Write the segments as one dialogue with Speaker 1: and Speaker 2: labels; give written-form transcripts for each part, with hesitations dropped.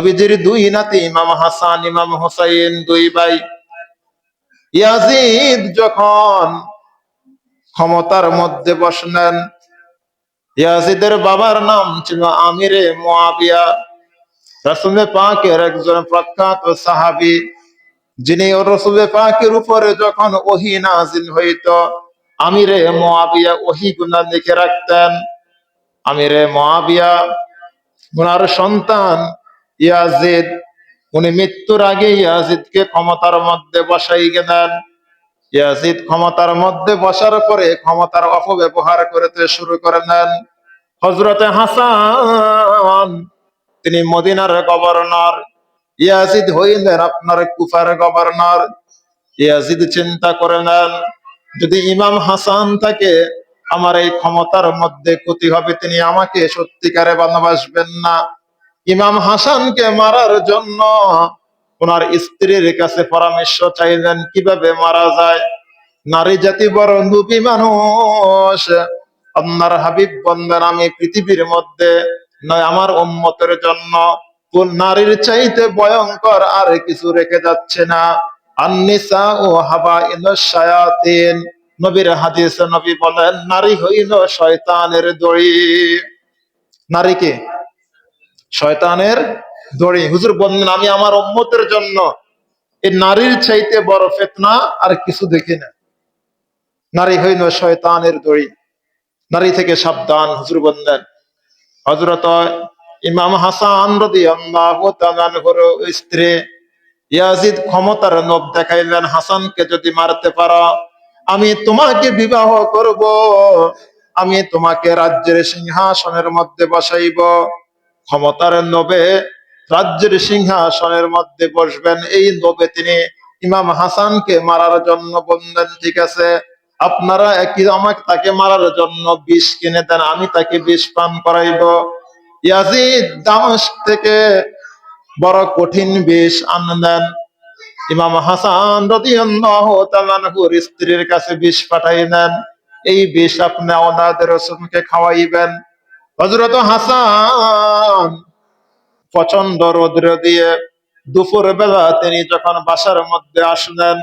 Speaker 1: নবীজির দুই নাতি ইমাম হাসান ইমাম হুসাইন দুই ভাই। ইয়াজিদ যখন ক্ষমতার মধ্যে বসলেন, ইয়াজিদের বাবার নাম ছিল আমিরে মুয়াবিয়া, রাসূল পাকের একজন প্রখ্যাত সাহাবী, যিনি রাসূল পাকের উপরে যখন ওহী নাযিল হইতো আমিরে মুয়াবিয়া ওহীগুলো লিখে রাখতেন। আমিরে মুয়াবিয়া ওনার সন্তান ইয়াজিদ, উনি মৃত্যুর আগে ইয়াজিদকে ক্ষমতার মধ্যে বসাই গেলেন। ইয়াজিদ ক্ষমতার মধ্যে বসার পরে ক্ষমতার অপব্যবহার করতে শুরু করলেন। হযরতে হাসান তিনি মদিনার গভর্নর, ইয়াজিদ হইলেন আপনার কুফার গভর্নর। ইয়াজিদ চিন্তা করলেন, যদি ইমাম হাসান থাকে আমার এই ক্ষমতার মধ্যে ক্ষতি হবে, তিনি আমাকে সত্যিকারে ভালোবাসবেন না। ইমাম হাসানকে মারার জন্য ওনার স্ত্রীর কাছে পরামর্শ চাইলেন কিভাবে মারা যায়। নারী জাতি বড় লোভী মানুষ। আপনার হাবিব বললেন, আমি পৃথিবীর মধ্যে নয় আমার উম্মতের জন্য কোন নারীর চাইতে ভয়ঙ্কর আর কিছু রেখে যাচ্ছে না। আন-নিসা ও হাবাইলুশ শায়াতিন, নবীর হাদিসে নবী বলেন নারী হইল শয়তানের দড়ি। নারীকে শয়তানের দড়ি। হুজুর বললেন আমি আমার উম্মতের জন্য এই নারীর চাইতে বড় ফিতনা আর কিছু দেখি না। নারী হইল শয়তানের দড়ি, নারী থেকে সাবধান। হুজুর বললেন হযরত ইমাম হাসান রাদিয়াল্লাহু তাআলা আনহুর স্ত্রী ইয়াজিদ ক্ষমতার লোভ দেখাইলেন, হাসানকে যদি মারতে পারো আমি তোমাকে বিবাহ করব, আমি তোমাকে রাজ্যের সিংহাসনের মধ্যে বসাইব। ক্ষমতার লোভে রাজ্যের সিংহাসনের মধ্যে বসবেন, এই লোভে তিনি ইমাম হাসানকে মারার জন্য বললেন ঠিক আছে আপনারা একই আমাকে তাকে মারার জন্য বিষ কিনে দেন, আমি তাকে বিষ পান করাইব। ইয়াজিদ দামেস্ক থেকে বড় কঠিন বিষ আনলেন। ইমাম হাসান রাদিয়াল্লাহু তাআলা আনহুর স্ত্রীর কাছে বিষ পাঠাইলেন, এই বিষ আপনি আওলাদের রাসূলকে খাওয়াইবেন। হযরত হাসান প্রচন্ড রৌদ্র দিয়ে দুপুর বেলা তিনি যখন বাসার মধ্যে আসলেন,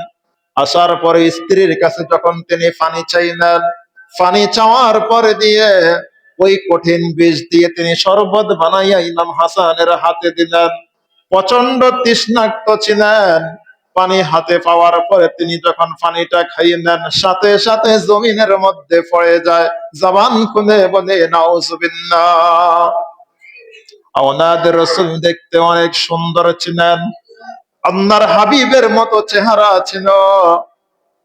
Speaker 1: আসার পরে স্ত্রীর কাছে যখন তিনি পানি চাইলেন, পানি চাওয়ার পরে দিয়ে ওই কঠিন বিষ দিয়ে তিনি শরবত বানাইয়া ইমাম হাসানের হাতে দিলেন। প্রচন্ড তৃষ্ণার্ত ছিলেন। পানি হাতে পাওয়ার পরে তিনি যখন পানিটা খাইলেন সাথে সাথে জমিনের মধ্যে পড়ে যায়, জবান খুলে বলে নাউজুবিল্লাহ। আওলাদের রাসূল দেখতে অনেক সুন্দর ছিলেন, আল্লাহর হাবিবের মতো চেহারা ছিল।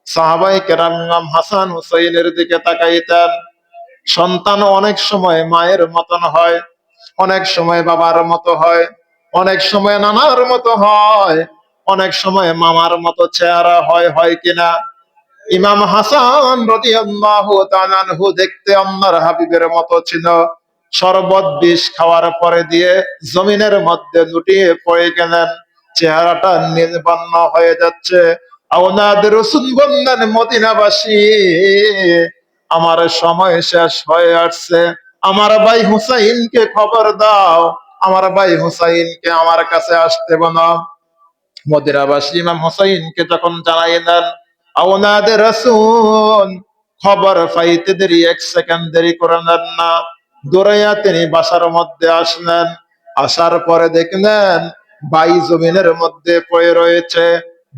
Speaker 1: সাহাবায়ে কেরাম ইমাম হাসান হুসাইনের দিকে তাকাইতেন। সন্তান অনেক সময় মায়ের মতন হয়, অনেক সময় বাবার মতো হয়, অনেক সময় নানার মতো হয়, অনেক সময় মামার মতো চেহারা হয়, হয় কিনা? ইমাম হাসান রাদিয়াল্লাহু তাআলা আনহু দেখতে আল্লাহর হাবিবের মতো ছিল। শরবত বিষ খাওয়ার পরে দিয়ে জমিনের মধ্যে লুটিয়ে পড়ে গেলেন, চেহারাটা নীলবর্ণ হয়ে যাচ্ছে। আওলাদের রাসূল বললেন মদিনাবাসী আমার সময় শেষ হয়ে আসছে, আমার ভাই হুসাইনকে খবর দাও, আমার ভাই হুসাইনকে আমার কাছে আসতে বলো। মদিনাবাসী ইমাম হুসাইনকে যখন জানাইলেন, আওলাদের রাসূল খবর পাইতে দেরি এক সেকেন্ড দেরি করলেন না, দৌড়াইয়া তিনি বাসার মধ্যে আসলেন। আসার পরে দেখলেন ভাই জমিনের মধ্যে পড়ে রয়েছে।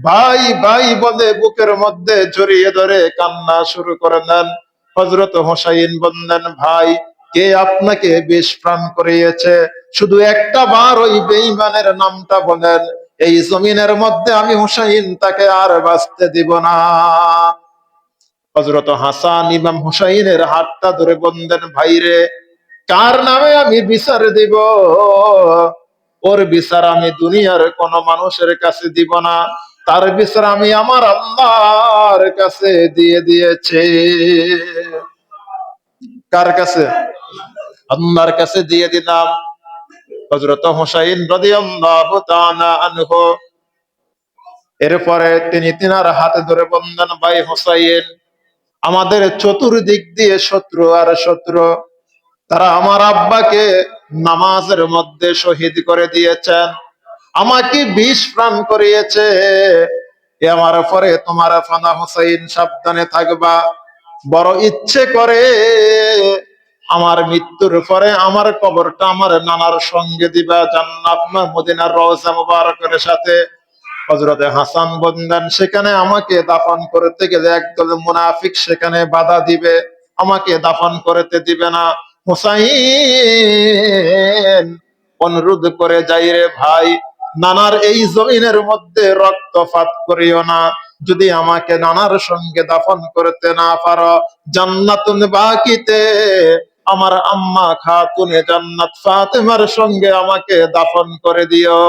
Speaker 1: ভাই ভাই বলে বুকের মধ্যে জড়িয়ে ধরে কান্না শুরু করলেন। হযরত হুসাইন বললেন ভাই কে আপনাকে বিষ পান করিয়েছে? শুধু একটা বার ওই বেঈমানের নামটা বলেন, এই জমিনের মধ্যে আমি হুসাইন তাকে আর বাঁচতে দিব না। হযরত হাসান ইমাম হুসাইনের হাতটা ধরে বললেন ভাইরে কার নামে আমি বিচার দিব? ওর বিচার আমি দুনিয়ার কোন মানুষের কাছে দিব না, তার বিচার আমি আমার আল্লাহর কাছে দিয়ে দিয়েছি। কার কাছে? আল্লাহর কাছে দিয়ে দিলাম। হযরত হুসাইন রাদিয়াল্লাহু তাআলা আনহু এরপরে তিনি তিনার হাতে ধরে বললেন ভাই হুসাইন আমাদের চতুর্দিক দিয়ে শত্রু আর শত্রু, তারা আমার আব্বাকে নামাজের মধ্যে শহীদ করে দিয়েছেন। আমাকে বিষ প্রাণ করিয়েছে। এ আমার পরে তোমার ফানা হুসাইন সাবধানে থাকবা। বড় ইচ্ছে করে আমার মৃত্যুর পরে আমার কবরটা আমার নানার সঙ্গে দিবা জান্নাত মদিনার রওজা মুবারকের সাথে। হযরতে হাসান বললেন, সেখানে আমাকে দাফন করতে গেলে একদল মুনাফিক সেখানে বাধা দিবে, আমাকে দাফন করতে দিবে না। হুসাইন অনুরোধ করে যাই রে ভাই, নানার এই জমিনের মধ্যে রক্তপাত করিও না। যদি আমাকে নানার সঙ্গে দাফন করতে না পারো, জান্নাতুন বাকিতে আমার আম্মা খাতুনে জান্নাত ফাতেমার সঙ্গে আমাকে দাফন করে দিও।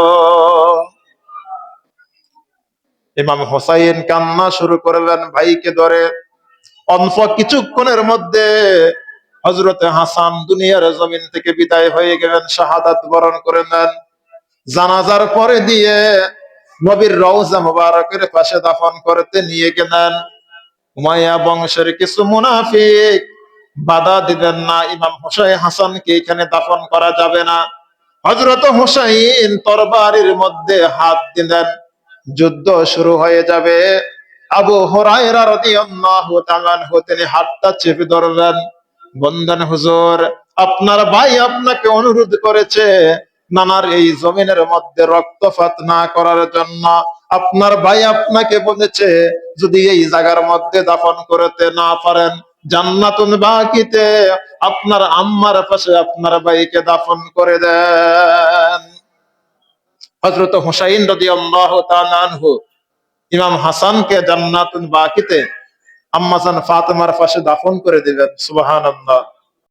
Speaker 1: ইমাম হোসাইন কান্না শুরু করলেন ভাইকে ধরে। অল্প কিছুক্ষণের মধ্যে হযরতে হাসান দুনিয়ার জমিন থেকে বিদায় হয়ে গেলেন, শাহাদাত বরণ করে নেন। জানাজার পরে দিয়ে নবীর রওজা মুবারকের পাশে দাফন করতে নিয়ে গেলেন। উমাইয়া বংশের কিছু মুনাফিক বাধা দিলেন না, ইমাম হোসাইন হাসানকে এখানে দাফন করা যাবে না। হযরত হোসাইন তরবারির মধ্যে হাত দিলেন, যুদ্ধ শুরু হয়ে যাবে। আবু হুরায়রা রাদিয়াল্লাহু তাআলা আনহু তিনি হাতটা চেপে ধরলেন, বললেন, হুজুর আপনার ভাই আপনাকে অনুরোধ করেছে নানার এই জমিনের মধ্যে রক্তপাত না করার জন্য। আপনার ভাই আপনাকে বলেছে যদি এই জায়গার মধ্যে দাফন করতে না পারেন, জান্নাতুন বাকিতে আপনার আম্মার পাশে আপনার ভাইকে দাফন করে দেন। হযরত হুসাইন রাদিয়াল্লাহু তাআলা আনহু ইমাম হাসানকে জান্নাতুল বাকিতে আম্মা জান ফাতেমার পাশে দাফন করে দিবেন। সুবহানাল্লাহ।